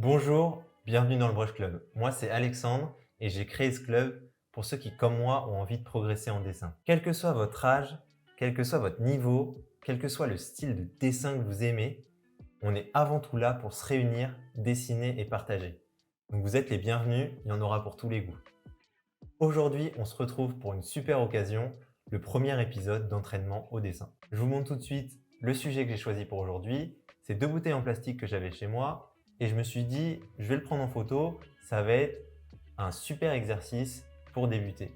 Bonjour, bienvenue dans le Brush Club. Moi, c'est Alexandre et j'ai créé ce club pour ceux qui, comme moi, ont envie de progresser en dessin. Quel que soit votre âge, quel que soit votre niveau, quel que soit le style de dessin que vous aimez, on est avant tout là pour se réunir, dessiner et partager. Donc vous êtes les bienvenus, il y en aura pour tous les goûts. Aujourd'hui, on se retrouve pour une super occasion, le premier épisode d'entraînement au dessin. Je vous montre tout de suite le sujet que j'ai choisi pour aujourd'hui. C'est 2 bouteilles en plastique que j'avais chez moi et je me suis dit, je vais le prendre en photo, ça va être un super exercice pour débuter.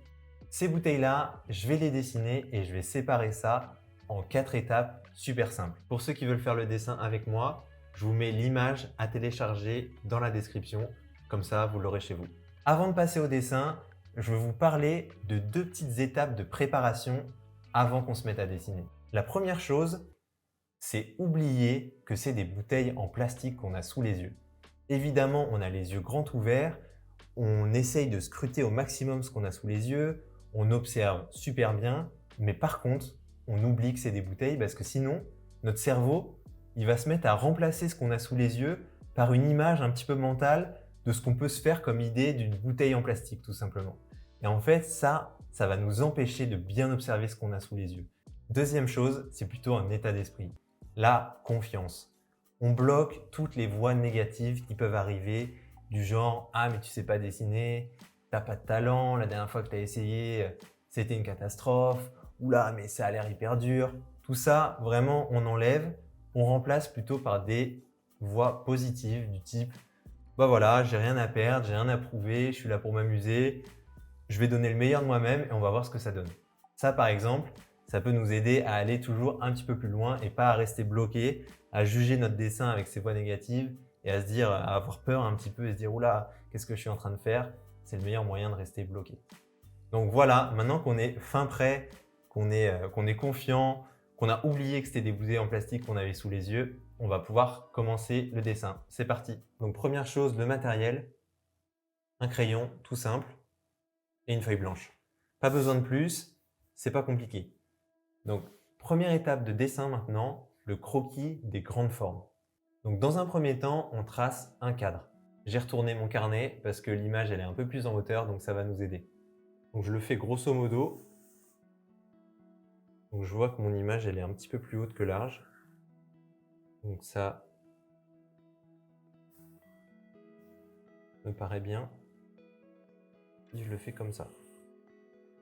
Ces bouteilles-là, je vais les dessiner et je vais séparer ça en 4 étapes super simples. Pour ceux qui veulent faire le dessin avec moi, je vous mets l'image à télécharger dans la description, comme ça vous l'aurez chez vous. Avant de passer au dessin, je vais vous parler de 2 petites étapes de préparation avant qu'on se mette à dessiner. La première chose, c'est oublier que c'est des bouteilles en plastique qu'on a sous les yeux. Évidemment, on a les yeux grands ouverts, on essaye de scruter au maximum ce qu'on a sous les yeux, on observe super bien, mais par contre, on oublie que c'est des bouteilles parce que sinon, notre cerveau, il va se mettre à remplacer ce qu'on a sous les yeux par une image un petit peu mentale de ce qu'on peut se faire comme idée d'une bouteille en plastique tout simplement. Et en fait, ça va nous empêcher de bien observer ce qu'on a sous les yeux. Deuxième chose, c'est plutôt un état d'esprit. La confiance. On bloque toutes les voix négatives qui peuvent arriver du genre « Ah mais tu sais pas dessiner, t'as pas de talent, la dernière fois que tu as essayé, c'était une catastrophe. Oula mais ça a l'air hyper dur. » Tout ça, vraiment, on enlève. On remplace plutôt par des voix positives du type « Bah voilà, j'ai rien à perdre, j'ai rien à prouver, je suis là pour m'amuser. Je vais donner le meilleur de moi-même et on va voir ce que ça donne. » Ça, par exemple, ça peut nous aider à aller toujours un petit peu plus loin et pas à rester bloqué, à juger notre dessin avec ses voix négatives et à se dire, à avoir peur un petit peu et se dire « Oula, qu'est-ce que je suis en train de faire ?» C'est le meilleur moyen de rester bloqué. Donc voilà, maintenant qu'on est fin prêt, qu'on est confiant, qu'on a oublié que c'était des bouteilles en plastique qu'on avait sous les yeux, on va pouvoir commencer le dessin. C'est parti. Donc première chose, le matériel, un crayon tout simple et une feuille blanche. Pas besoin de plus, c'est pas compliqué. Donc, première étape de dessin maintenant, le croquis des grandes formes. Donc, dans un premier temps, on trace un cadre. J'ai retourné mon carnet parce que l'image elle est un peu plus en hauteur, donc ça va nous aider. Donc, je le fais grosso modo. Donc, je vois que mon image elle est un petit peu plus haute que large. Donc, ça me paraît bien. Et je le fais comme ça.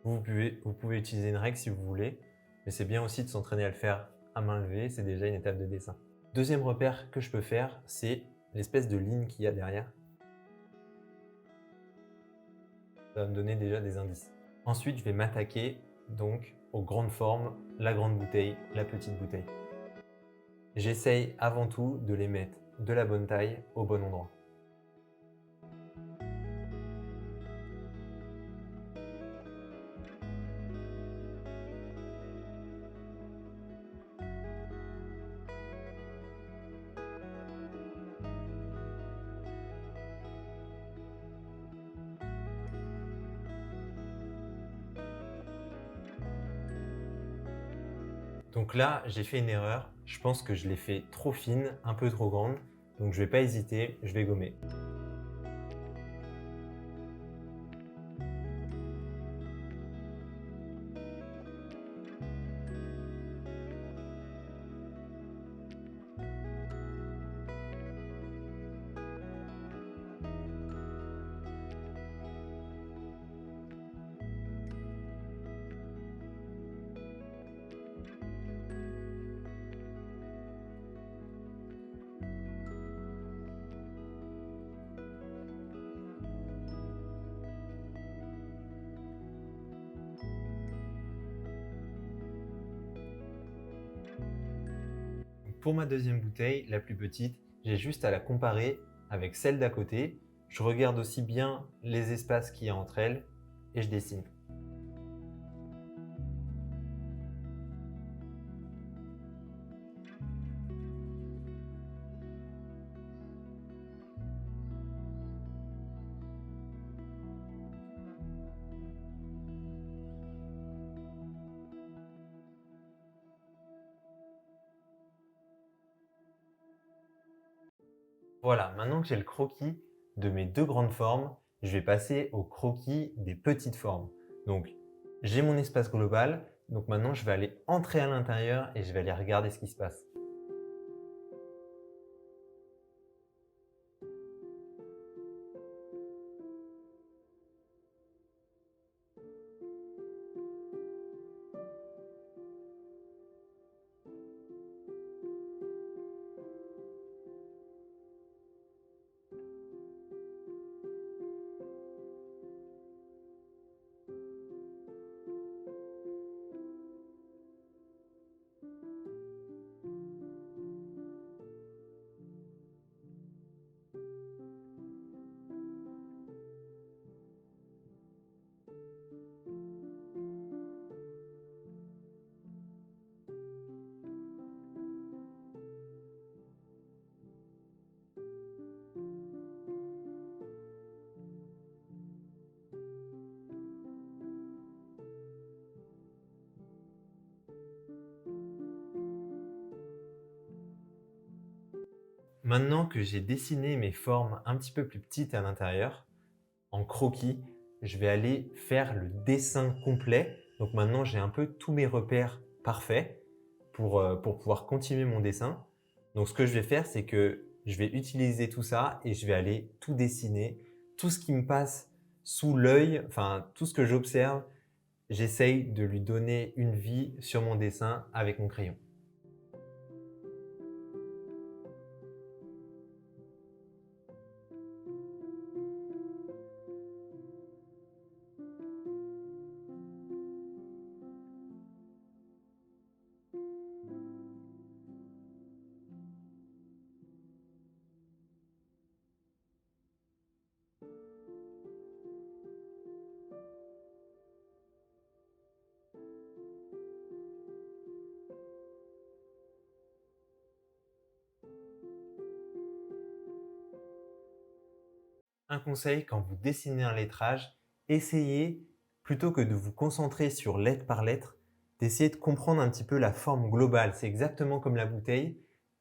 Vous pouvez utiliser une règle si vous voulez, mais c'est bien aussi de s'entraîner à le faire à main levée, c'est déjà une étape de dessin. Deuxième repère que je peux faire, c'est l'espèce de ligne qu'il y a derrière. Ça va me donner déjà des indices. Ensuite, je vais m'attaquer donc aux grandes formes, la grande bouteille, la petite bouteille. J'essaye avant tout de les mettre de la bonne taille au bon endroit. Donc là, j'ai fait une erreur. Je pense que je l'ai fait trop fine, un peu trop grande. Donc je ne vais pas hésiter, je vais gommer. Pour ma deuxième bouteille, la plus petite, j'ai juste à la comparer avec celle d'à côté. Je regarde aussi bien les espaces qu'il y a entre elles et je dessine. Voilà, maintenant que j'ai le croquis de mes deux grandes formes, je vais passer au croquis des petites formes. Donc, j'ai mon espace global. Donc maintenant, je vais aller entrer à l'intérieur et je vais aller regarder ce qui se passe. Maintenant que j'ai dessiné mes formes un petit peu plus petites à l'intérieur, en croquis, je vais aller faire le dessin complet. Donc maintenant, j'ai un peu tous mes repères parfaits pour pouvoir continuer mon dessin. Donc ce que je vais faire, c'est que je vais utiliser tout ça et je vais aller tout dessiner. Tout ce qui me passe sous l'œil, enfin tout ce que j'observe, j'essaye de lui donner une vie sur mon dessin avec mon crayon. Un conseil, quand vous dessinez un lettrage, essayez, plutôt que de vous concentrer sur lettre par lettre, d'essayer de comprendre un petit peu la forme globale. C'est exactement comme la bouteille.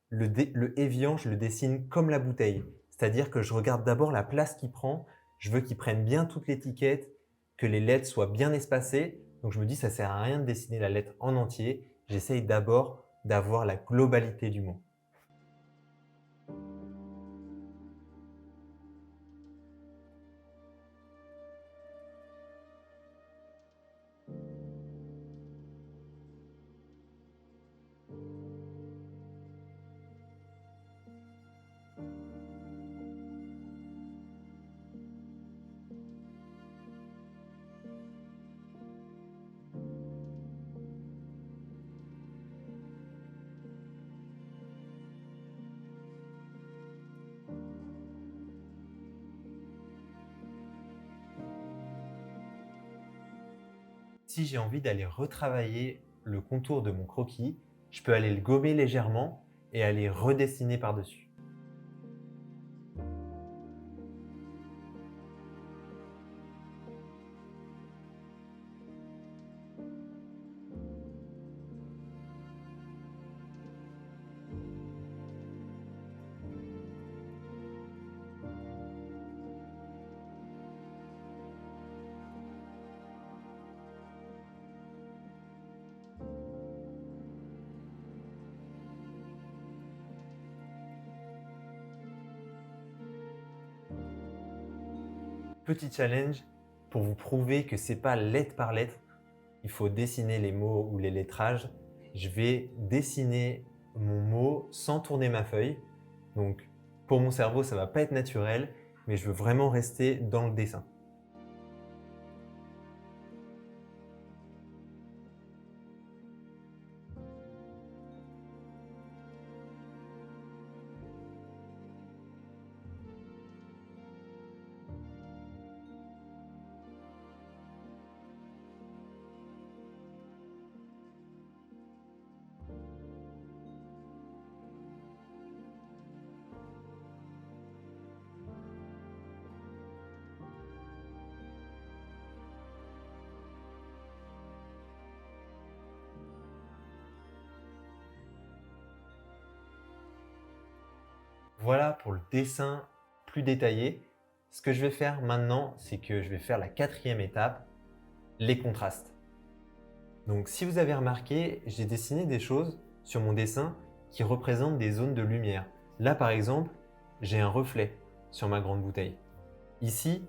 Le évian, je le dessine comme la bouteille. C'est-à-dire que je regarde d'abord la place qu'il prend. Je veux qu'il prenne bien toute l'étiquette, que les lettres soient bien espacées. Donc je me dis, ça ne sert à rien de dessiner la lettre en entier. J'essaye d'abord d'avoir la globalité du mot. Si j'ai envie d'aller retravailler le contour de mon croquis, je peux aller le gommer légèrement et aller redessiner par-dessus. Petit challenge pour vous prouver que ce n'est pas lettre par lettre, il faut dessiner les mots ou les lettrages. Je vais dessiner mon mot sans tourner ma feuille. Donc pour mon cerveau, ça ne va pas être naturel, mais je veux vraiment rester dans le dessin. Voilà pour le dessin plus détaillé. Ce que je vais faire maintenant, c'est que je vais faire la 4e étape, les contrastes. Donc si vous avez remarqué, j'ai dessiné des choses sur mon dessin qui représentent des zones de lumière. Là par exemple, j'ai un reflet sur ma grande bouteille. Ici,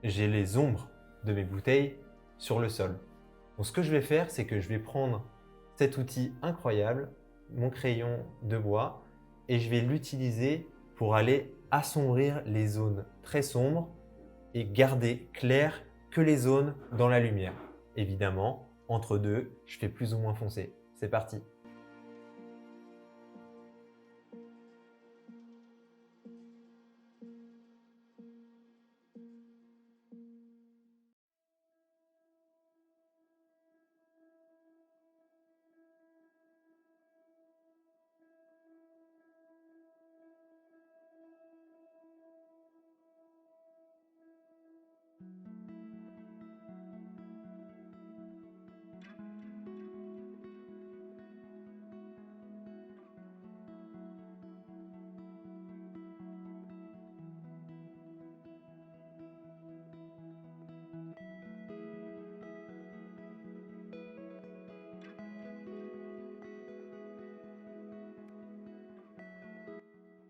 j'ai les ombres de mes bouteilles sur le sol. Donc ce que je vais faire, c'est que je vais prendre cet outil incroyable, mon crayon de bois, et je vais l'utiliser pour aller assombrir les zones très sombres et garder clair que les zones dans la lumière. Évidemment, entre deux, je fais plus ou moins foncé. C'est parti!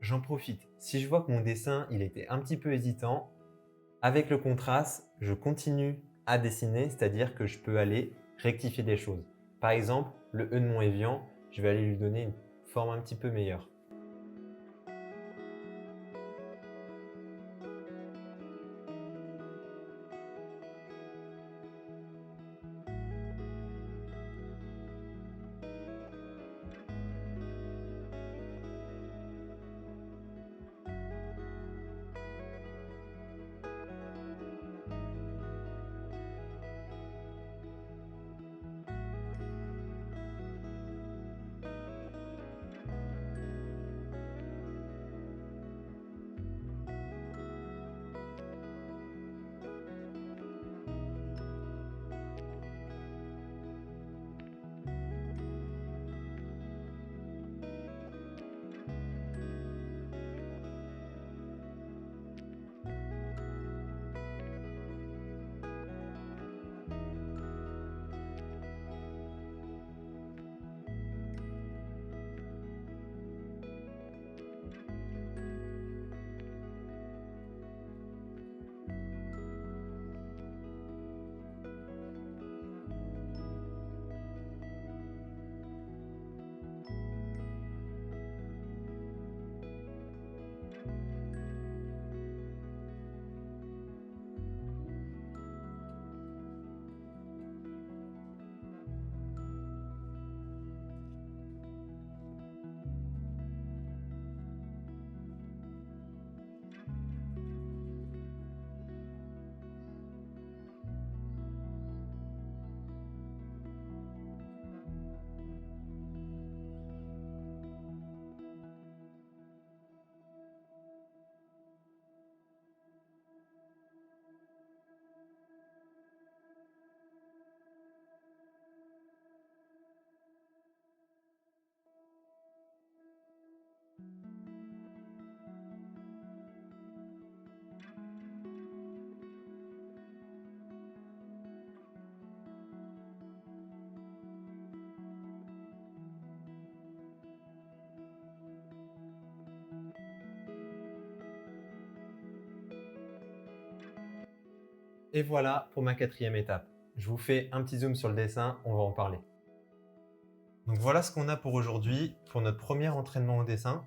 J'en profite. Si je vois que mon dessin il était un petit peu hésitant, avec le contraste, je continue à dessiner, c'est-à-dire que je peux aller rectifier des choses. Par exemple, le E de mon Évian, je vais aller lui donner une forme un petit peu meilleure. Et voilà pour ma 4e étape. Je vous fais un petit zoom sur le dessin, on va en parler. Donc voilà ce qu'on a pour aujourd'hui, pour notre premier entraînement au dessin.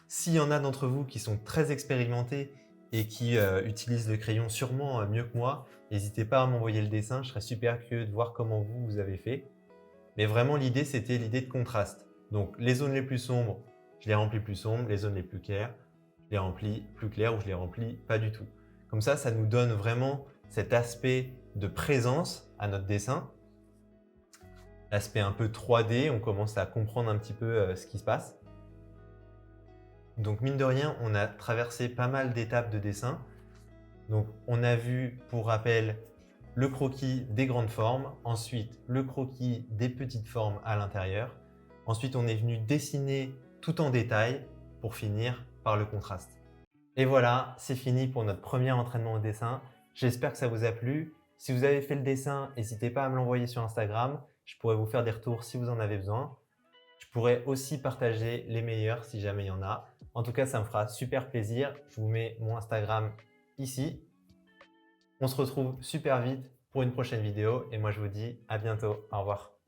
S'il y en a d'entre vous qui sont très expérimentés et qui utilisent le crayon sûrement mieux que moi, n'hésitez pas à m'envoyer le dessin, je serais super curieux de voir comment vous avez fait. Mais vraiment l'idée, c'était l'idée de contraste. Donc les zones les plus sombres, je les remplis plus sombres, les zones les plus claires, je les remplis plus claires ou je les remplis pas du tout. Comme ça nous donne vraiment cet aspect de présence à notre dessin. L'aspect un peu 3D, on commence à comprendre un petit peu ce qui se passe. Donc mine de rien, on a traversé pas mal d'étapes de dessin. Donc on a vu, pour rappel, le croquis des grandes formes, ensuite le croquis des petites formes à l'intérieur. Ensuite, on est venu dessiner tout en détail pour finir par le contraste. Et voilà, c'est fini pour notre premier entraînement au dessin. J'espère que ça vous a plu. Si vous avez fait le dessin, n'hésitez pas à me l'envoyer sur Instagram. Je pourrais vous faire des retours si vous en avez besoin. Je pourrais aussi partager les meilleurs si jamais il y en a. En tout cas, ça me fera super plaisir. Je vous mets mon Instagram ici. On se retrouve super vite pour une prochaine vidéo et moi je vous dis à bientôt. Au revoir.